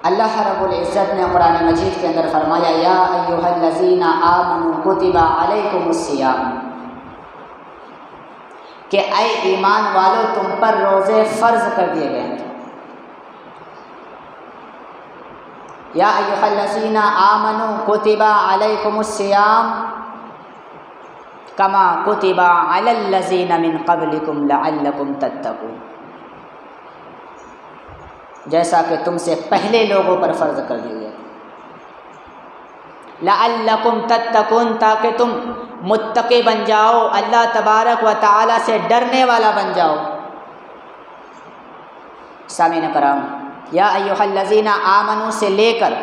اللہ رب العزت نے قرآن مجید کے اندر فرمایا یا ایھا الذین آمنوا کتب علیکم الصیام، کہ اے ایمان والو تم پر روزے فرض کر دیے گئے ہیں۔ یا ایھا الذین آمنوا کتب علیکم الصیام کما کتب علی الذین من قبلکم لعلکم تتقون، جیسا کہ تم سے پہلے لوگوں پر فرض کر دیے گئے، لعلکم تتقون، تاکہ تم متقی بن جاؤ، اللہ تبارک و تعالی سے ڈرنے والا بن جاؤ۔ سامعین کرام، یا ایھا الذین آمنوا سے لے کر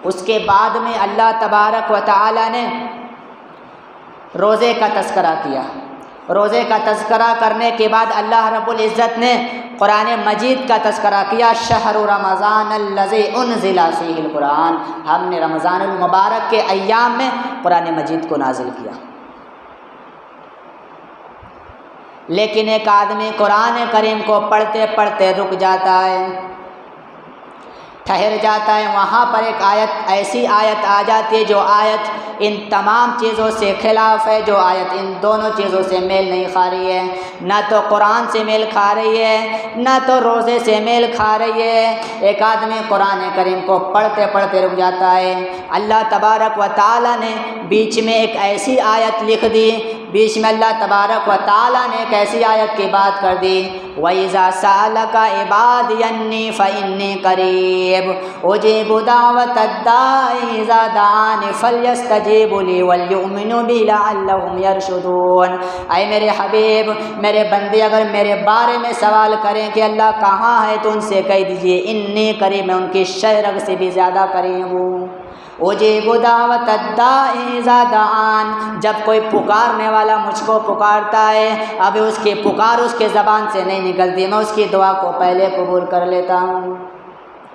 اس کے بعد میں اللہ تبارک و تعالی نے روزے کا تذکرہ کیا۔ روزے کا تذکرہ کرنے کے بعد اللہ رب العزت نے قرآن مجید کا تذکرہ کیا، شہر رمضان الذی انزل فیہ القرآن، ہم نے رمضان المبارک کے ایام میں قرآن مجید کو نازل کیا۔ لیکن ایک آدمی قرآن کریم کو پڑھتے پڑھتے رک جاتا ہے، ٹھہر جاتا ہے، وہاں پر ایک آیت، ایسی آیت آ جاتی ہے جو آیت ان تمام چیزوں سے خلاف ہے، جو آیت ان دونوں چیزوں سے میل نہیں کھا رہی ہے، نہ تو قرآن سے میل کھا رہی ہے نہ تو روزے سے میل کھا رہی ہے۔ ایک آدمی قرآن کریم کو پڑھتے پڑھتے رک جاتا ہے، اللہ تبارک و تعالی نے بیچ میں ایک ایسی آیت لکھ دی، بیچ میں اللہ تبارک و تعالی نے ایک ایسی آیت کی بات کر دی، وَإِذَا سَأَلَكَ عِبَادِيَ عَنِّي فَإِنِّي قَرِيبٌ أُجِيبُ دَعْوَةَ الدَّاعِ إِذَا دَعَانِ فَلْيَسْتَجِيبُوا لِي وَلْيُؤْمِنُوا بِي لَعَلَّهُمْ يَرْشُدُونَ۔ اے میرے حبیب، میرے بندے اگر میرے بارے میں سوال کریں کہ اللہ کہاں ہے تو ان سے کہہ دیجئے انی قریب، میں ان کی شہرگ سے بھی زیادہ قریب ہوں۔ اجیب دعوت الداعی اذا دعان، جب کوئی پکارنے والا مجھ کو پکارتا ہے، ابھی اس کی پکار اس کے زبان سے نہیں نکلتی، میں اس کی دعا کو پہلے قبول کر لیتا ہوں۔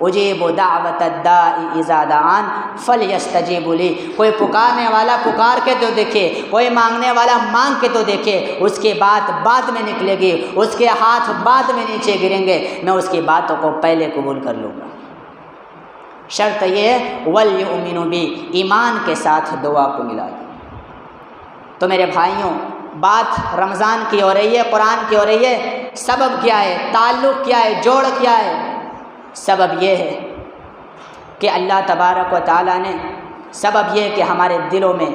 اجیب دعوت الداعی اذا دعان فلیستجیبوا لی، کوئی پکارنے والا پکار کے تو دیکھے، کوئی مانگنے والا مانگ کے تو دیکھے، اس کی بات بعد میں نکلے گی، اس کے ہاتھ بعد میں نیچے گریں گے، میں اس کی باتوں کو پہلے قبول کر لوں گا۔ شرط یہ ہے وَلْيُؤْمِنُوا بِي، ایمان کے ساتھ دعا کو ملا دیں۔ تو میرے بھائیوں، بات رمضان کی ہو رہی ہے، قرآن کی ہو رہی ہے، سبب کیا ہے، تعلق کیا ہے، جوڑ کیا ہے؟ سبب یہ ہے کہ اللہ تبارک و تعالی نے، سبب یہ ہے کہ ہمارے دلوں میں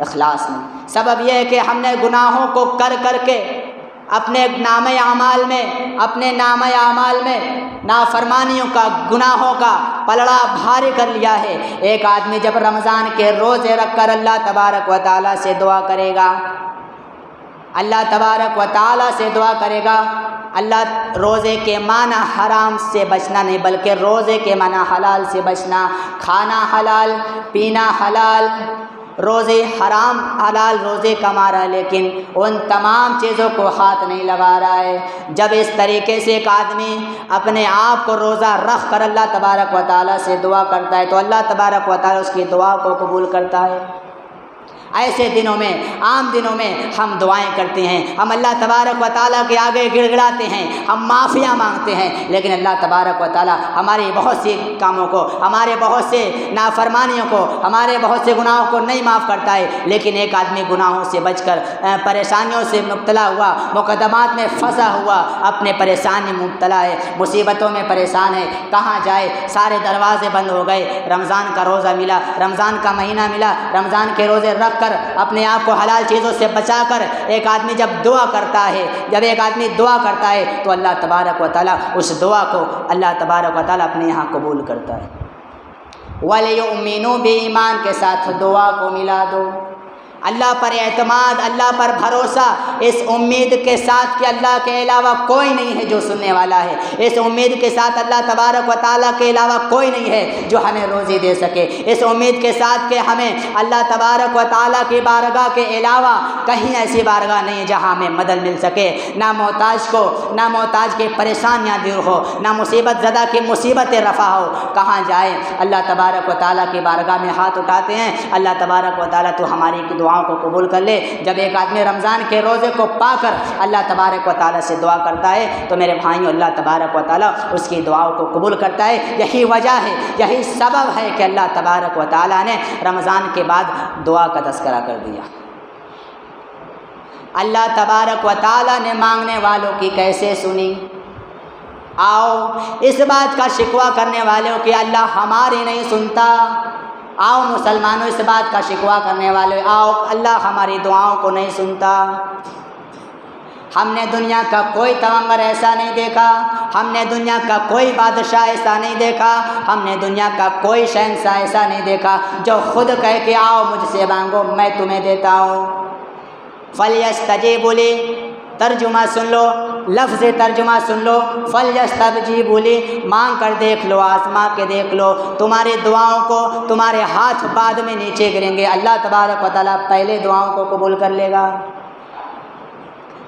اخلاص نہیں، سبب یہ ہے کہ ہم نے گناہوں کو کر کر کے اپنے نامہ اعمال میں نافرمانیوں کا، گناہوں کا پلڑا بھاری کر لیا ہے۔ ایک آدمی جب رمضان کے روزے رکھ کر اللہ تبارک و تعالیٰ سے دعا کرے گا، اللہ تبارک و تعالیٰ سے دعا کرے گا، اللہ روزے کے معنی حرام سے بچنا نہیں، بلکہ روزے کے معنی حلال سے بچنا، کھانا حلال، پینا حلال، روزے حرام حلال روزے کما رہا ہے، لیکن ان تمام چیزوں کو ہاتھ نہیں لگا رہا ہے۔ جب اس طریقے سے ایک آدمی اپنے آپ کو روزہ رکھ کر اللہ تبارک و تعالیٰ سے دعا کرتا ہے تو اللہ تبارک و تعالیٰ اس کی دعا کو قبول کرتا ہے۔ ایسے دنوں میں، عام دنوں میں ہم دعائیں کرتے ہیں، ہم اللہ تبارک و تعالیٰ کے آگے گڑ گڑاتے ہیں، ہم معافیاں مانگتے ہیں، لیکن اللہ تبارک و تعالیٰ ہمارے بہت سی کاموں کو، ہمارے بہت سے نافرمانیوں کو، ہمارے بہت سے گناہوں کو نہیں معاف کرتا ہے۔ لیکن ایک آدمی گناہوں سے بچ کر پریشانیوں سے مبتلا ہوا، مقدمات میں پھنسا ہوا، اپنے پریشانی میں مبتلا ہے، مصیبتوں میں پریشان ہے، کہاں جائے، سارے دروازے بند ہو گئے، رمضان کا روزہ ملا، رمضان کا مہینہ ملا، رمضان کے روزے رکھ اپنے آپ کو حلال چیزوں سے بچا کر ایک آدمی جب دعا کرتا ہے، جب ایک آدمی دعا کرتا ہے تو اللہ تبارک و تعالیٰ اس دعا کو اللہ تبارک و تعالیٰ اپنے یہاں قبول کرتا ہے۔ وَلْيُؤْمِنُوا بِي، ایمان کے ساتھ دعا کو ملا دو، اللہ پر اعتماد، اللہ پر بھروسہ، اس امید کے ساتھ کہ اللہ کے علاوہ کوئی نہیں ہے جو سننے والا ہے، اس امید کے ساتھ اللہ تبارک و تعالیٰ کے علاوہ کوئی نہیں ہے جو ہمیں روزی دے سکے، اس امید کے ساتھ کہ ہمیں اللہ تبارک و تعالیٰ کی بارگاہ کے علاوہ کہیں ایسی بارگاہ نہیں ہے جہاں ہمیں مدد مل سکے، نہ محتاج کے پریشانیاں دور ہو، نہ مصیبت زدہ کی مصیبتیں رفع ہو، کہاں جائیں، اللہ تبارک و تعالیٰ کی بارگاہ میں ہاتھ اٹھاتے ہیں، اللہ تبارک و تعالیٰ تو ہماری دعا دعاؤں کو قبول کر لے۔ جب ایک آدمی رمضان کے روزے کو پا کر اللہ تبارک و تعالیٰ سے دعا کرتا ہے تو میرے بھائیوں اللہ تبارک و تعالیٰ اس کی دعاؤں کو قبول کرتا ہے۔ یہی وجہ ہے، یہی سبب ہے کہ اللہ تبارک و تعالیٰ نے رمضان کے بعد دعا کا تذکرہ کر دیا۔ اللہ تبارک و تعالیٰ نے مانگنے والوں کی کیسے سنی؟ آؤ اس بات کا شکوہ کرنے والوں کہ اللہ ہماری نہیں سنتا، آؤ مسلمانوں اس بات کا شکوہ کرنے والے، آؤ اللہ ہماری دعاؤں کو نہیں سنتا۔ ہم نے دنیا کا کوئی توانگر ایسا نہیں دیکھا، ہم نے دنیا کا کوئی بادشاہ ایسا نہیں دیکھا، ہم نے دنیا کا کوئی شہنشاہ ایسا نہیں دیکھا جو خود کہے کہ آؤ مجھ سے مانگو میں تمہیں دیتا ہوں۔ فَلْيَسْتَجِيبُوا لِي، ترجمہ سن لو، لفظ ترجمہ سن لو، فَلْيَسْتَجِيبُوا لِي، مانگ کر دیکھ لو، آزما کے دیکھ لو، تمہاری دعاؤں کو تمہارے ہاتھ بعد میں نیچے گریں گے، اللہ تبارک و تعالیٰ پہلے دعاؤں کو قبول کر لے گا۔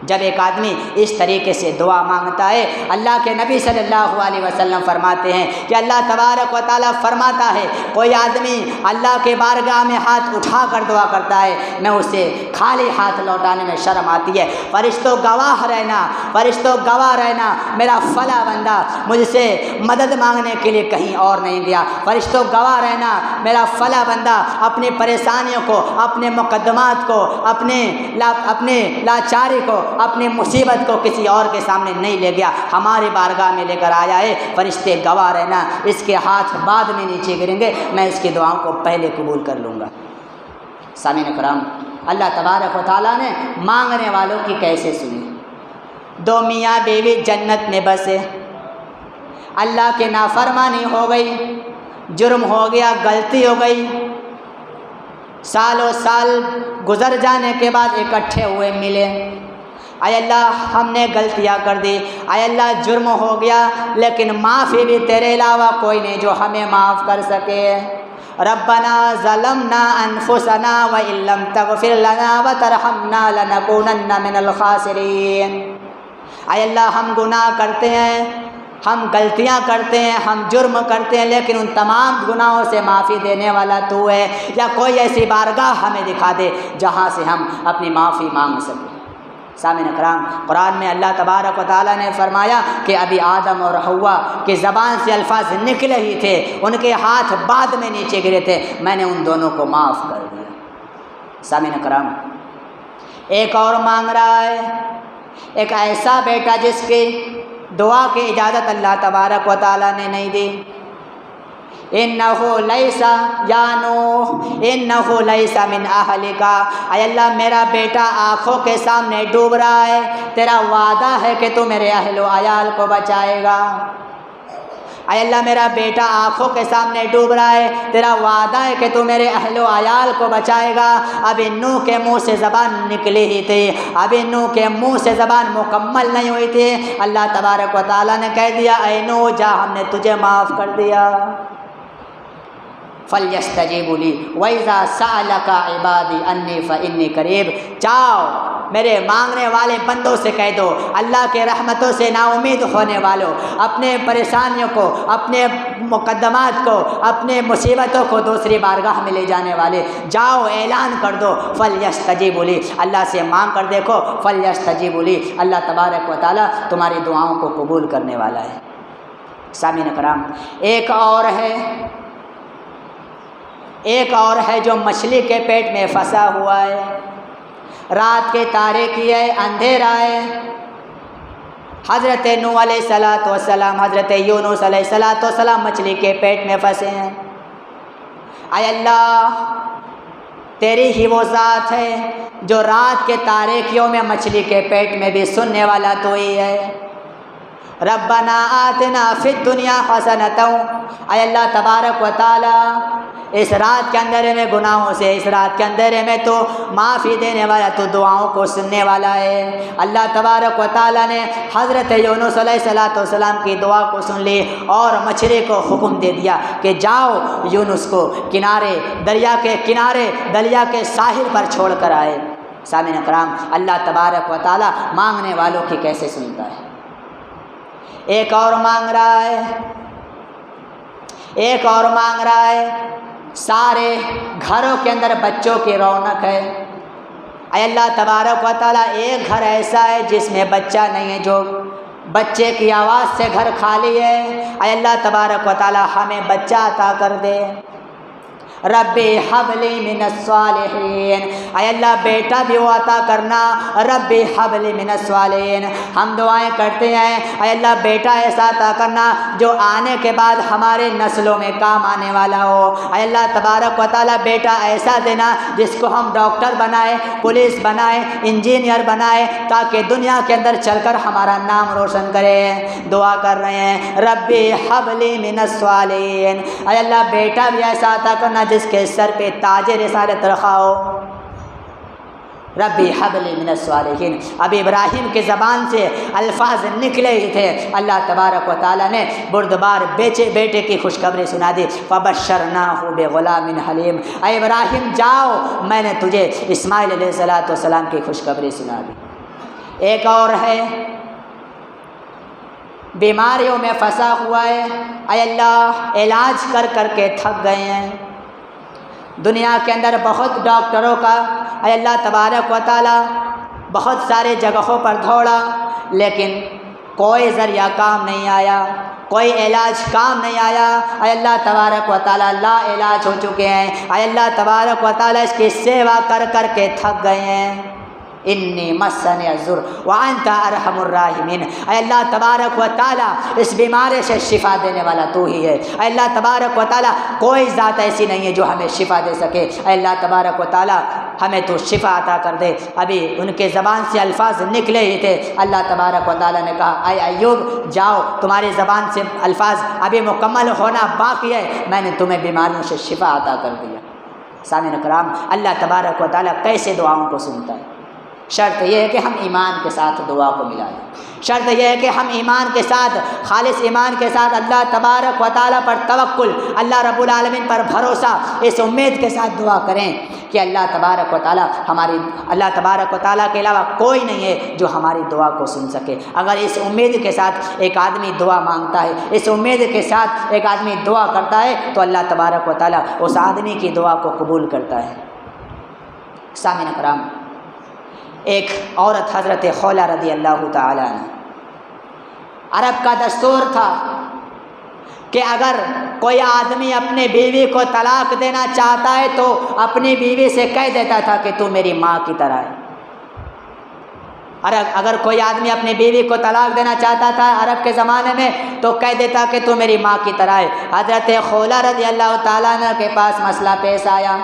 جب ایک آدمی اس طریقے سے دعا مانگتا ہے، اللہ کے نبی صلی اللہ علیہ وسلم فرماتے ہیں کہ اللہ تبارک و تعالیٰ فرماتا ہے کوئی آدمی اللہ کے بارگاہ میں ہاتھ اٹھا کر دعا کرتا ہے میں اسے خالی ہاتھ لوٹانے میں شرم آتی ہے۔ فرشتوں گواہ رہنا، فرشتوں گواہ رہنا، میرا فلاں بندہ مجھ سے مدد مانگنے کے لیے کہیں اور نہیں گیا۔ فرشتوں گواہ رہنا، میرا فلاں بندہ اپنی پریشانیوں کو، اپنے مقدمات کو، اپنے لاچاری کو، اپنی مصیبت کو کسی اور کے سامنے نہیں لے گیا، ہماری بارگاہ میں لے کر آیا ہے۔ فرشتے گواہ رہنا، اس کے ہاتھ بعد میں نیچے گریں گے، میں اس کی دعاؤں کو پہلے قبول کر لوں گا۔ سامعین کرام، اللہ تبارک و تعالیٰ نے مانگنے والوں کی کیسے سنی؟ دو میاں بیوی جنت میں بسے، اللہ کے نافرمانی ہو گئی، جرم ہو گیا، غلطی ہو گئی، سالوں سال گزر جانے کے بعد اکٹھے ہوئے ملے، اے اللہ ہم نے غلطیاں کر دی، اے اللہ جرم ہو گیا، لیکن معافی بھی تیرے علاوہ کوئی نہیں جو ہمیں معاف کر سکے۔ ربنا ظلمنا انفسنا وان لم تغفر لنا وترحمنا لنکونن من الخاسرین۔ اے اللہ ہم گناہ کرتے ہیں، ہم غلطیاں کرتے ہیں، ہم جرم کرتے ہیں، لیکن ان تمام گناہوں سے معافی دینے والا تو ہے، یا کوئی ایسی بارگاہ ہمیں دکھا دے جہاں سے ہم اپنی معافی مانگ سکیں۔ سامعین کرام، قرآن میں اللہ تبارک و تعالیٰ نے فرمایا کہ ابھی آدم اور حوا کی زبان سے الفاظ نکلے ہی تھے، ان کے ہاتھ بعد میں نیچے گرے تھے، میں نے ان دونوں کو معاف کر دیا۔ سامعین کرام، ایک اور مانگ رہا ہے، ایک ایسا بیٹا جس کی دعا کی اجازت اللہ تبارک و تعالیٰ نے نہیں دی۔ انہو لیسا یا نوح انہو لیسا من اہلکا، اے اللہ میرا بیٹا آنکھوں کے سامنے ڈوب رہا ہے، تیرا وعدہ ہے کہ تو میرے اہل و عیال کو بچائے گا۔ اے اللہ میرا بیٹا آنکھوں کے سامنے ڈوب رہا ہے، تیرا وعدہ ہے کہ تو میرے اہل و عیال کو بچائے گا۔ ابھی نوح کے منہ سے زبان نکلی ہی تھی، ابھی نوح کے منہ سے زبان مکمل نہیں ہوئی تھی، اللہ تبارک و تعالیٰ نے کہہ دیا اے نوح جا، ہم نے تجھے معاف کر دیا۔ فَلْيَسْتَجِيبُوا لِي وَإِذَا سَأَلَكَ عِبَادِي أَنِّي فَإِنِّي قَرِيبٌ، جاؤ میرے مانگنے والے بندوں سے کہہ دو، اللہ کے رحمتوں سے نا امید ہونے والوں، اپنے پریشانیوں کو، اپنے مقدمات کو، اپنے مصیبتوں کو دوسری بارگاہ میں لے جانے والے، جاؤ اعلان کر دو فَلْيَسْتَجِيبُوا لِي، اللہ سے مانگ کر دیکھو، فَلْيَسْتَجِيبُوا لِي، اللہ تبارک و تعالیٰ تمہاری دعاؤں کو قبول کرنے والا ہے۔ سامعین کرام، ایک اور ہے جو مچھلی کے پیٹ میں پھنسا ہوا ہے، رات کے تاریکی ہے، اندھیرا ہے، حضرت نوح علیہ السلام، حضرت یونس علیہ السلام مچھلی کے پیٹ میں پھنسے ہیں۔ اے اللہ تیری ہی وہ ذات ہے جو رات کے تاریکیوں میں مچھلی کے پیٹ میں بھی سننے والا تو ہی ہے۔ ربنا آتنا فی الدنیا حسنۃ، اے اللہ تبارک و تعالی اس رات کے اندھیرے میں گناہوں سے، اس رات کے اندھیرے میں تو معافی دینے والا، تو دعاؤں کو سننے والا ہے۔ اللہ تبارک و تعالیٰ نے حضرت یونس علیہ السلام کی دعا کو سن لی اور مچھلی کو حکم دے دیا کہ جاؤ یونس کو کنارے، دریا کے کنارے، دریا کے ساحل پر چھوڑ کر آئے۔ سامعین کرام، اللہ تبارک و تعالیٰ مانگنے والوں کی کیسے سنتا ہے۔ ایک اور مانگ رہا ہے، ایک اور مانگ رہا ہے، سارے گھروں کے اندر بچوں کی رونق ہے، اے اللہ تبارک و تعالیٰ ایک گھر ایسا ہے جس میں بچہ نہیں ہے، جو بچے کی آواز سے گھر خالی ہے، اے اللہ تبارک و تعالیٰ ہمیں بچہ عطا کر دے۔ ربی حب لی من الصالحین، اے اللہ بیٹا بھی وہ عطا کرنا، ربی حب لی من الصالحین۔ ہم دعائیں کرتے ہیں اے اللہ بیٹا ایسا عطا کرنا جو آنے کے بعد ہمارے نسلوں میں کام آنے والا ہو، اے اللہ تبارک و تعالیٰ بیٹا ایسا دینا جس کو ہم ڈاکٹر بنائے، پولیس بنائے، انجینئر بنائے، تاکہ دنیا کے اندر چل کر ہمارا نام روشن کرے۔ دعا کر رہے ہیں ربی حب لی من الصالحین، اے اللہ بیٹا بھی ایسا عطا کرنا جس کے سر پہ تاج رسالت رکھا ہو۔ ربی حب لی من الصالحین، اب ابراہیم کی زبان سے الفاظ نکلے ہی تھے، اللہ تبارک و تعالیٰ نے بردبار بیٹے کی خوشخبری سنا دی، فبشرناہ بغلام حلیم، اے ابراہیم جاؤ میں نے تجھے اسماعیل علیہ السلام کی خوشخبری سنا دی۔ ایک اور ہے بیماریوں میں پھنسا ہوا ہے، اے اللہ علاج کر کر کے تھک گئے ہیں، دنیا کے اندر بہت ڈاکٹروں کا اے اللہ تبارک و تعالیٰ بہت سارے جگہوں پر دوڑا، لیکن کوئی ذریعہ کام نہیں آیا، کوئی علاج کام نہیں آیا، اے اللہ تبارک و تعالیٰ لا علاج ہو چکے ہیں، اے اللہ تبارک و تعالیٰ اس کی سیوا کر کر کے تھک گئے ہیں۔ انی مسنی الضر وانت ارحم الراحمین، اے اللہ تبارک و تعالیٰ اس بیماری سے شفا دینے والا تو ہی ہے، اے اللہ تبارک و تعالیٰ کوئی ذات ایسی نہیں ہے جو ہمیں شفا دے سکے، اے اللہ تبارک و تعالیٰ ہمیں تو شفا عطا کر دے۔ ابھی ان کے زبان سے الفاظ نکلے ہی تھے، اللہ تبارک و تعالیٰ نے کہا اے ایوب جاؤ تمہاری زبان سے الفاظ ابھی مکمل ہونا باقی ہے، میں نے تمہیں بیماریوں سے شفا عطا کر دیا۔ سامعین کرام، اللہ تبارک و تعالیٰ کیسے دعاؤں کو سنتا ہے؟ شرط یہ ہے کہ ہم ایمان کے ساتھ دعا کو ملائیں، شرط یہ ہے کہ ہم ایمان کے ساتھ، خالص ایمان کے ساتھ اللہ تبارک و تعالیٰ پر توکل، اللہ رب العالمین پر بھروسہ، اس امید کے ساتھ دعا کریں کہ اللہ تبارک و تعالیٰ اللہ تبارک و تعالیٰ کے علاوہ کوئی نہیں ہے جو ہماری دعا کو سن سکے۔ اگر اس امید کے ساتھ ایک آدمی دعا مانگتا ہے، اس امید کے ساتھ ایک آدمی دعا کرتا ہے، تو اللہ تبارک و تعالیٰ اس آدمی کی دعا کو قبول کرتا ہے۔ سامعین کرام، ایک عورت حضرت خولہ رضی اللہ تعالیٰ عنہ، عرب کا دستور تھا کہ اگر کوئی آدمی اپنے بیوی کو طلاق دینا چاہتا ہے تو اپنی بیوی سے کہہ دیتا تھا کہ تو میری ماں کی طرح ہے۔ اگر کوئی آدمی اپنی بیوی کو طلاق دینا چاہتا تھا عرب کے زمانے میں تو کہہ دیتا کہ تو میری ماں کی طرح ہے۔ حضرت خولہ رضی اللہ تعالیٰ عنہ کے پاس مسئلہ پیش آیا،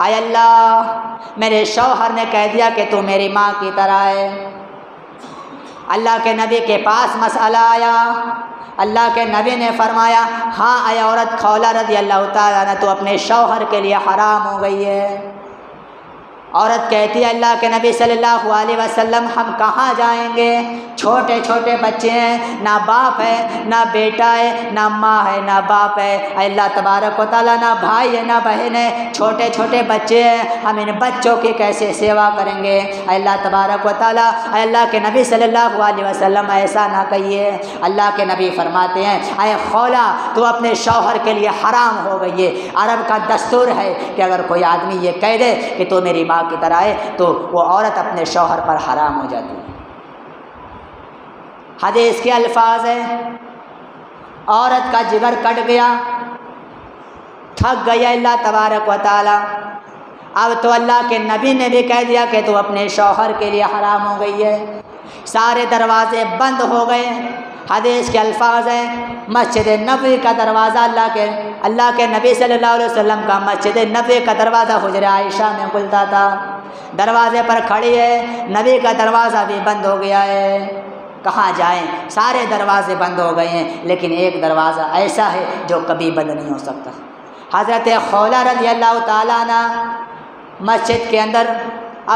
اے اللہ میرے شوہر نے کہہ دیا کہ تو میری ماں کی طرح ہے۔ اللہ کے نبی کے پاس مسئلہ آیا، اللہ کے نبی نے فرمایا ہاں اے عورت خولہ رضی اللہ تعالیٰ عنہ تو اپنے شوہر کے لیے حرام ہو گئی ہے۔ عورت کہتی ہے اللہ کے نبی صلی اللہ علیہ وسلم ہم کہاں جائیں گے، چھوٹے چھوٹے بچے ہیں، نہ باپ ہے نہ بیٹا ہے، نہ ماں ہے نہ باپ ہے، اے اللہ تبارک و تعالیٰ نہ بھائی ہے نہ بہن ہے، چھوٹے چھوٹے بچے ہیں، ہم ان بچوں کی کیسے سیوا کریں گے؟ اے اللہ تبارک و تعالیٰ، اے اللہ کے نبی صلی اللہ علیہ وسلم ایسا نہ کہیے۔ اللہ کے نبی فرماتے ہیں اے خولہ تو اپنے شوہر کے لیے حرام ہو گئی ہے۔ عرب کا دستور ہے کہ اگر کوئی آدمی یہ کہہ دے کہ تو میری ماں کی طرح ہے تو وہ عورت اپنے شوہر پر حرام ہو جاتی ہے۔ حدیث کے الفاظ ہیں عورت کا جگر کٹ گیا، تھک گیا اللہ تبارک و تعالی، اب تو اللہ کے نبی نے بھی کہہ دیا کہ تو اپنے شوہر کے لیے حرام ہو گئی ہے، سارے دروازے بند ہو گئے۔ حدیث کے الفاظ ہیں مسجد نبوی کا دروازہ اللہ کے نبی صلی اللہ علیہ وسلم کا مسجد نبوی کا دروازہ حجرہ عائشہ میں کھلتا تھا، دروازے پر کھڑی ہے، نبی کا دروازہ بھی بند ہو گیا ہے، کہاں جائیں؟ سارے دروازے بند ہو گئے ہیں، لیکن ایک دروازہ ایسا ہے جو کبھی بند نہیں ہو سکتا۔ حضرت خولہ رضی اللہ تعالیٰ عنہ مسجد کے اندر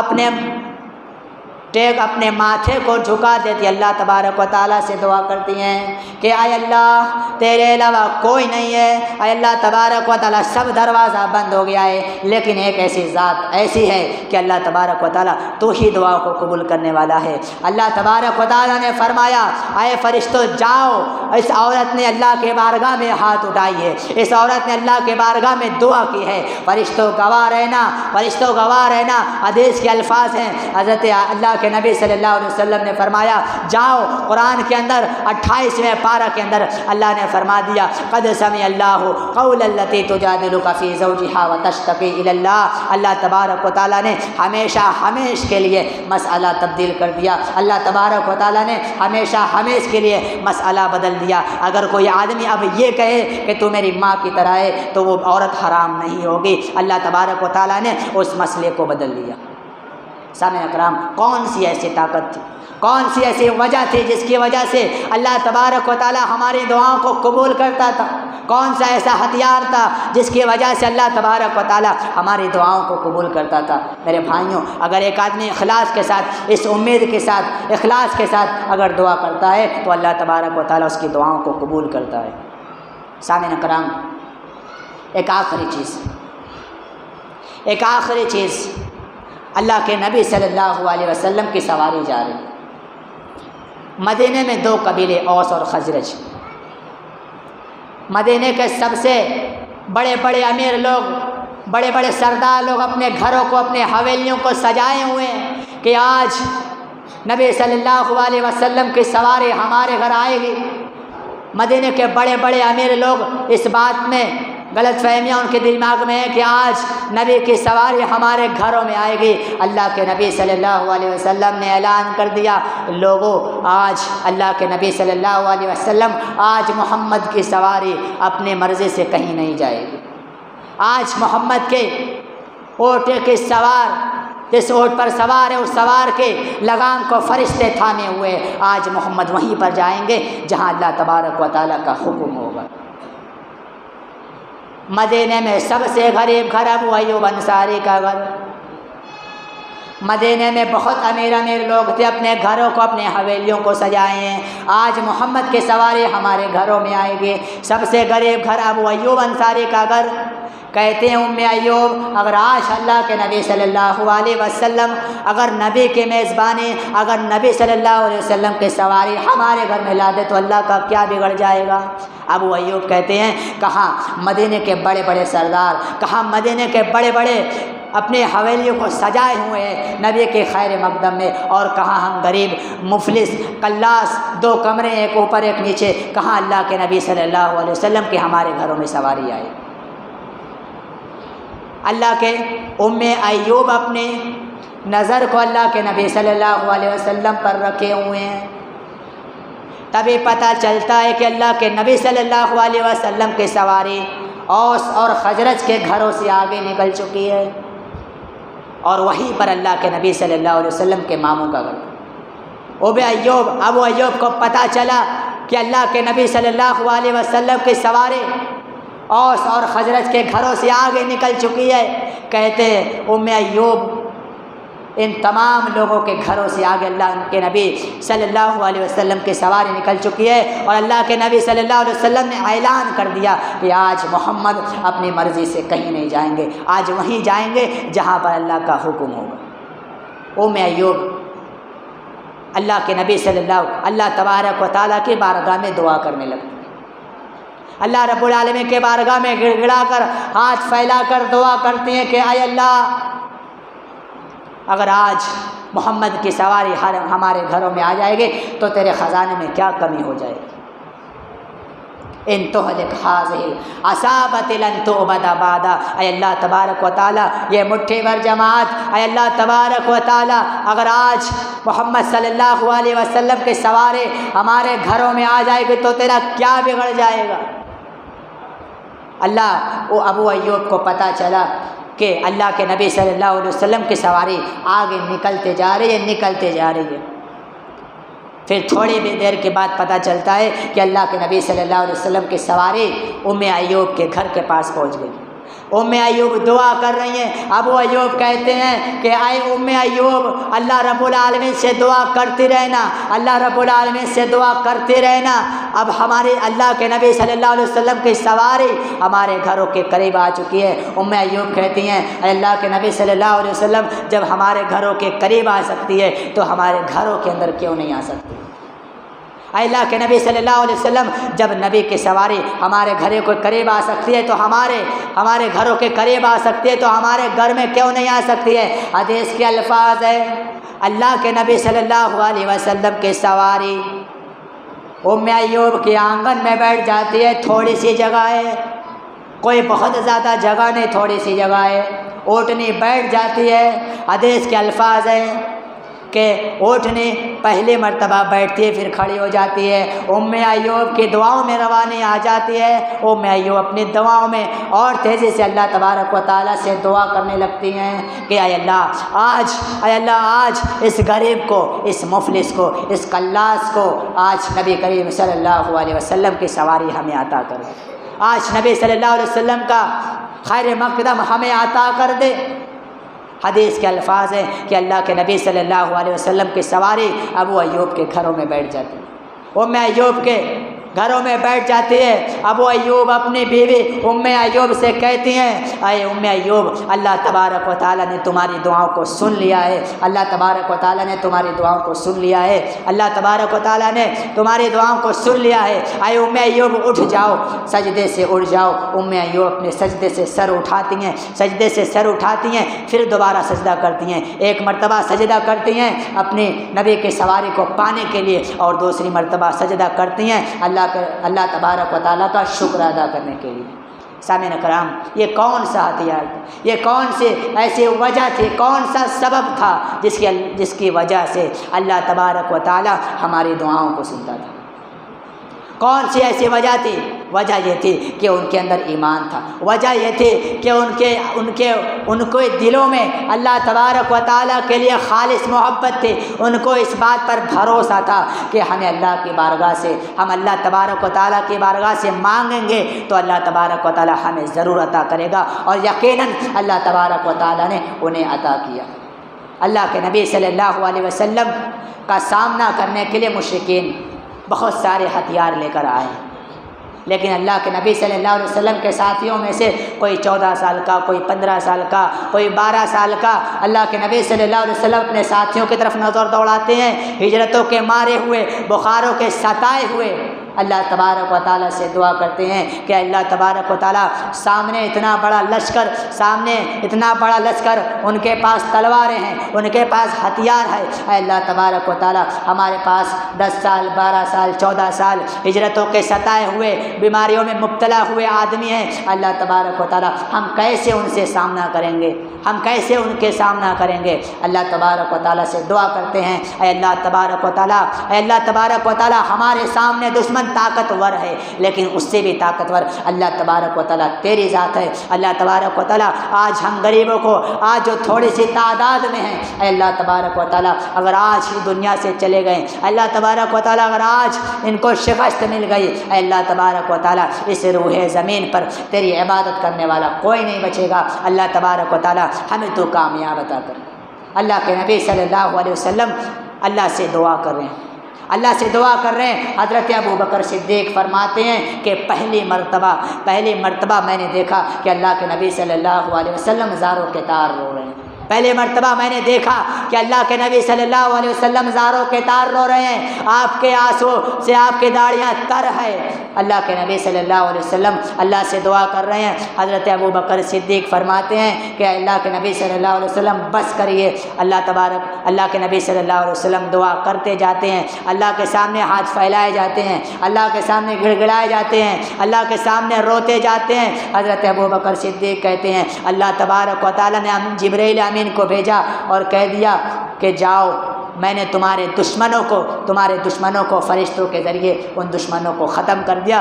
اپنے ٹیک اپنے ماتھے کو جھکا دیتی اللہ تبارک و تعالیٰ سے دعا کرتی ہیں کہ اے اللہ تیرے علاوہ کوئی نہیں ہے، اے اللہ تبارک و تعالیٰ سب دروازہ بند ہو گیا ہے، لیکن ایک ایسی ذات ایسی ہے کہ اللہ تبارک و تعالیٰ تو ہی دعا کو قبول کرنے والا ہے۔ اللہ تبارک و تعالیٰ نے فرمایا اے فرشتوں جاؤ، اس عورت نے اللہ کے بارگاہ میں ہاتھ اٹھائی ہے، اس عورت نے اللہ کے بارگاہ میں دعا کی ہے، فرشتوں گواہ رہنا، فرشتوں گواہ رہنا۔ حدیث کے الفاظ ہیں، حضرت اللہ کے نبی صلی اللہ علیہ وسلم نے فرمایا جاؤ، قرآن کے اندر 28ویں پارہ کے اندر اللہ نے فرما دیا قد سمع اللہ قول التی تجادلک فی زوجہا وتشتکی الی اللہ۔ اللہ تبارک و تعالیٰ نے ہمیشہ ہمیش کے لیے مسئلہ تبدیل کر دیا، اللہ تبارک و تعالیٰ نے ہمیشہ ہمیش کے لیے مسئلہ بدل دیا۔ اگر کوئی آدمی اب یہ کہے کہ تو میری ماں کی طرح ہے تو وہ عورت حرام نہیں ہوگی، اللہ تبارک و تعالیٰ نے اس مسئلے کو بدل دیا۔ سامعین اکرام، کون سی ایسی طاقت تھی، کون سی ایسی وجہ تھی جس کی وجہ سے اللہ تبارک و تعالیٰ ہماری دعاؤں کو قبول کرتا تھا؟ کون سا ایسا ہتھیار تھا جس کی وجہ سے اللہ تبارک و تعالیٰ ہماری دعاؤں کو قبول کرتا تھا؟ میرے بھائیوں، اگر ایک آدمی اخلاص کے ساتھ، اس امید کے ساتھ، اخلاص کے ساتھ اگر دعا کرتا ہے تو اللہ تبارک و تعالیٰ اس کی دعاؤں کو قبول کرتا ہے۔ سامعین کرام، ایک آخری چیز اللہ کے نبی صلی اللہ علیہ وسلم کی سواری جا رہی ہے۔ مدینے میں دو قبیلے اوس اور خزرج، مدینے کے سب سے بڑے بڑے امیر لوگ، بڑے بڑے سردار لوگ اپنے گھروں کو، اپنے حویلیوں کو سجائے ہوئے ہیں کہ آج نبی صلی اللہ علیہ وسلم کی سواری ہمارے گھر آئے گی۔ مدینے کے بڑے بڑے امیر لوگ اس بات میں غلط فہمیاں ان کے دماغ میں ہے کہ آج نبی کی سواری ہمارے گھروں میں آئے گی۔ اللہ کے نبی صلی اللہ علیہ وسلم نے اعلان کر دیا، لوگوں آج اللہ کے نبی صلی اللہ علیہ وسلم، آج محمد کی سواری اپنے مرضی سے کہیں نہیں جائے گی۔ آج محمد کے اونٹ کے سوار، جس اونٹ پر سوار ہے اس سوار کے لگام کو فرشتے تھامے ہوئے، آج محمد وہیں پر جائیں گے جہاں اللہ تبارک و تعالیٰ کا حکم ہوگا۔ مدینے میں سب سے غریب گھر ابو ایوب انصاری کا گھر۔ مدینے میں بہت امیر لوگ تھے، اپنے گھروں کو، اپنے حویلیوں کو سجائے ہیں، آج محمد کی سواری ہمارے گھروں میں آئے گی۔ سب سے غریب گھر ابو ایوب انصاری کا گھر۔ کہتے ہیں ام ایوب، اگر آج اللہ کے نبی صلی اللہ علیہ وسلم، اگر نبی کی میزبانی، اگر نبی صلی اللہ علیہ وسلم کی سواری ہمارے گھر میں لا دے تو اللہ کا کیا بگڑ جائے گا؟ ابو ایوب کہتے ہیں کہاں مدینے کے بڑے بڑے سردار، کہاں مدینے کے بڑے بڑے اپنے حویلیوں کو سجائے ہوئے ہیں نبی کے خیر مقدم میں، اور کہاں ہم غریب مفلس کلاس، دو کمرے ایک اوپر ایک نیچے، کہاں اللہ کے نبی صلی اللہ علیہ وسلم کی ہمارے گھروں میں سواری آئے۔ اللہ کے ام ایوب اپنے نظر کو اللہ کے نبی صلی اللہ علیہ وسلم پر رکھے ہوئے ہیں، تبھی پتہ چلتا ہے کہ اللہ کے نبی صلی اللہ علیہ وسلم کی سواری اوس اور خزرج کے گھروں سے آگے نکل چکی ہے، اور وہیں پر اللہ کے نبی صلی اللہ علیہ وسلم کے ماموں کا گھر۔ ابو ایوب کو پتہ چلا کہ اللہ کے نبی صلی اللہ علیہ وسلم کی سواری اوس اور خزرج کے گھروں سے آگے نکل چکی ہے۔ کہتے ہیں ام ایوب ان تمام لوگوں کے گھروں سے آگے اللہ کے نبی صلی اللہ علیہ وسلم کی سواری نکل چکی ہے، اور اللہ کے نبی صلی اللہ علیہ وسلم نے اعلان کر دیا کہ آج محمد اپنی مرضی سے کہیں نہیں جائیں گے، آج وہیں جائیں گے جہاں پر اللہ کا حکم ہوگا۔ ام ایوب اللہ کے نبی صلی اللہ تبارک و تعالیٰ کی بارگاہ میں دعا کرنے لگے، اللہ رب العالمین کے بارگاہ میں گڑ گڑا کر، ہاتھ پھیلا کر دعا کرتے ہیں کہ اے اللہ، اگر آج محمد کی سواری ہمارے گھروں میں آ جائے گی تو تیرے خزانے میں کیا کمی ہو جائے گی۔ ان تہلک ہذہ اصابت لن تعبد بعد، اے اللہ تبارک و تعالیٰ یہ مٹھی بھر جماعت، اے اللہ تبارک و تعالیٰ اگر آج محمد صلی اللہ علیہ وسلم کی سواری ہمارے گھروں میں آ جائے گی تو تیرا کیا بگڑ جائے گا؟ ابو ایوب کو پتہ چلا کہ اللہ کے نبی صلی اللہ علیہ وسلم کی سواری آگے نکلتے جا رہی ہے۔ پھر تھوڑی بھی دیر کے بعد پتہ چلتا ہے کہ اللہ کے نبی صلی اللہ علیہ وسلم کی سواری ام ایوب کے گھر کے پاس پہنچ گئی۔ ایوب دعا کر رہی ہیں۔ ابو ایوب کہتے ہیں کہ اے ایوب، اللہ رب العالمین سے دعا کرتی رہنا، اللہ رب العالمین سے دعا کرتے رہنا۔ اب ہمارے اللہ کے نبی صلی اللہ علیہ وسلم کی سواری ہمارے گھروں کے قریب آ چکی ہے۔ ایوب کہتی ہیں اے اللہ کے نبی صلی اللہ علیہ وسلم، جب ہمارے گھروں کے قریب آ سکتی ہے تو ہمارے گھروں کے اندر کیوں نہیں آ سکتی؟ اے اللہ کے نبی صلی اللہ علیہ وسلم، جب نبی کی سواری ہمارے گھروں کے قریب آ سکتی ہے تو ہمارے گھروں کے قریب آ سکتی ہے تو ہمارے گھر میں کیوں نہیں آ سکتی ہے؟ حدیث کے الفاظ ہے، اللہ کے نبی صلی اللہ علیہ وسلم کی سواری ایوب کے آنگن میں بیٹھ جاتی ہے، تھوڑی سی جگہ ہے، کوئی بہت زیادہ جگہ نہیں، تھوڑی سی جگہ ہے، اونٹنی بیٹھ جاتی ہے۔ حدیث کے الفاظ ہیں کہ اونٹنی پہلی مرتبہ بیٹھتی ہے پھر کھڑی ہو جاتی ہے، ایوب کی دعاؤں میں روانی آ جاتی ہے۔ ایوب اپنی دعاؤں میں اور تیزی سے اللہ تبارک و تعالیٰ سے دعا کرنے لگتی ہیں کہ اے اللہ آج اس غریب کو، اس مفلس کو، اس قلاس کو آج نبی کریم صلی اللہ علیہ وسلم کی سواری ہمیں عطا کر دے، آج نبی صلی اللہ علیہ وسلم کا خیر مقدم ہمیں عطا کر دے۔ حدیث کے الفاظ ہیں کہ اللہ کے نبی صلی اللہ علیہ وسلم کی سواری ابو ایوب کے گھروں میں بیٹھ جاتی ہے، ایوب کے گھروں میں بیٹھ جاتی ہے۔ ابو ایوب اپنی بیوی ایوب سے کہتی ہیں اے ایوب، اللہ تبارک و تعالیٰ نے تمہاری دعاؤں کو سن لیا ہے، اللہ تبارک و تعالیٰ نے تمہاری دعاؤں کو سن لیا ہے، اللہ تبارک و تعالیٰ نے تمہاری دعاؤں کو سن لیا ہے۔ اے ایوب اٹھ جاؤ، سجدے سے اٹھ جاؤ۔ ایوب اپنے سجدے سے سر اٹھاتی ہیں، سجدے سے سر اٹھاتی ہیں، پھر دوبارہ سجدہ کرتی ہیں، ایک مرتبہ سجدہ کرتی ہیں اپنی نبی کی سواری کو پانے کے لیے، اور دوسری مرتبہ سجدہ کرتی ہیں اللہ تبارک و تعالیٰ کا شکر ادا کرنے کے لیے۔ سامعین کرام، یہ کون سا ہتھیار تھا، یہ کون سی ایسی وجہ تھی، کون سا سبب تھا جس کی وجہ سے اللہ تبارک و تعالیٰ ہماری دعاؤں کو سنتا تھا؟ کون سی ایسی وجہ تھی؟ وجہ یہ تھی کہ ان کے اندر ایمان تھا، وجہ یہ تھی کہ ان کے دلوں میں اللہ تبارک و تعالیٰ کے لیے خالص محبت تھی، ان کو اس بات پر بھروسہ تھا کہ ہمیں اللہ کی بارگاہ سے، ہم اللہ تبارک و تعالیٰ کی بارگاہ سے مانگیں گے تو اللہ تبارک و تعالیٰ ہمیں ضرور عطا کرے گا، اور یقیناً اللہ تبارک و تعالیٰ نے انہیں عطا کیا۔ اللہ کے نبی صلی اللہ علیہ وسلم کا سامنا کرنے کے لیے مشرکین بہت سارے ہتھیار لے کر آئے، لیکن اللہ کے نبی صلی اللہ علیہ وسلم کے ساتھیوں میں سے کوئی 14 سال کا، کوئی 15 سال کا، کوئی 12 سال کا، اللہ کے نبی صلی اللہ علیہ وسلم اپنے ساتھیوں کی طرف نظر دوڑاتے ہیں، ہجرتوں کے مارے ہوئے، بخاروں کے ستائے ہوئے، اللہ تبارک و تعالیٰ سے دعا کرتے ہیں کہ اللہ تبارک و تعالیٰ سامنے اتنا بڑا لشکر، ان کے پاس تلواریں ہیں، ان کے پاس ہتھیار ہے، اے اللہ تبارک و تعالیٰ ہمارے پاس 10 سال، 12 سال، 14 سال ہجرتوں کے ستائے ہوئے، بیماریوں میں مبتلا ہوئے آدمی ہیں، اللہ تبارک و تعالیٰ ہم کیسے ان سے سامنا کریں گے، ہم کیسے ان کے سامنا کریں گے؟ اللہ تبارک و تعالیٰ سے دعا کرتے ہیں اے اللہ تبارک و تعالیٰ، اے اللہ تبارک و تعالیٰ ہمارے سامنے دشمن طاقتور ہے، لیکن اس سے بھی طاقتور اللہ تبارک و تعالیٰ تیری ذات ہے۔ اللہ تبارک و تعالیٰ آج ہم غریبوں کو، آج جو تھوڑی سی تعداد میں ہیں، اے اللہ تبارک و تعالیٰ اگر آج ہی دنیا سے چلے گئے، اللہ تبارک و تعالیٰ اگر آج ان کو شکست مل گئی، اے اللہ تبارک و تعالیٰ اس روح زمین پر تیری عبادت کرنے والا کوئی نہیں بچے گا۔ اللہ تبارک و تعالیٰ ہمیں تو کامیاب عطا کر۔ اللہ کے نبی صلی اللہ علیہ وسلم اللہ سے دعا کر رہے ہیں، اللہ سے دعا کر رہے ہیں۔ حضرت ابو بکر صدیق فرماتے ہیں کہ پہلی مرتبہ میں نے دیکھا کہ اللہ کے نبی صلی اللہ علیہ وسلم زاروں کے تار رو رہے ہیں، پہلی مرتبہ میں نے دیکھا کہ اللہ کے نبی صلی اللہ علیہ وسلم زاروں کے تار رو رہے ہیں، آپ کے آنسو سے آپ کی داڑیاں تر ہے۔ اللہ کے نبی صلی اللہ علیہ وسلم اللہ سے دعا کر رہے ہیں۔ حضرت ابو بکر صدیق فرماتے ہیں کہ اللہ کے نبی صلی اللہ علیہ وسلم بس کریے۔ اللہ کے نبی صلی اللہ علیہ وسلم دعا کرتے جاتے ہیں، اللہ کے سامنے ہاتھ پھیلائے جاتے ہیں، اللہ کے سامنے گڑ گڑائے جاتے ہیں، اللہ کے سامنے روتے جاتے ہیں۔ حضرت ابو بکر صدیق کہتے ہیں اللہ تبارک و تعالیٰ نے جبرائیل امین کو بھیجا اور کہہ دیا کہ جاؤ، میں نے تمہارے دشمنوں کو فرشتوں کے ذریعے ان دشمنوں کو ختم کر دیا،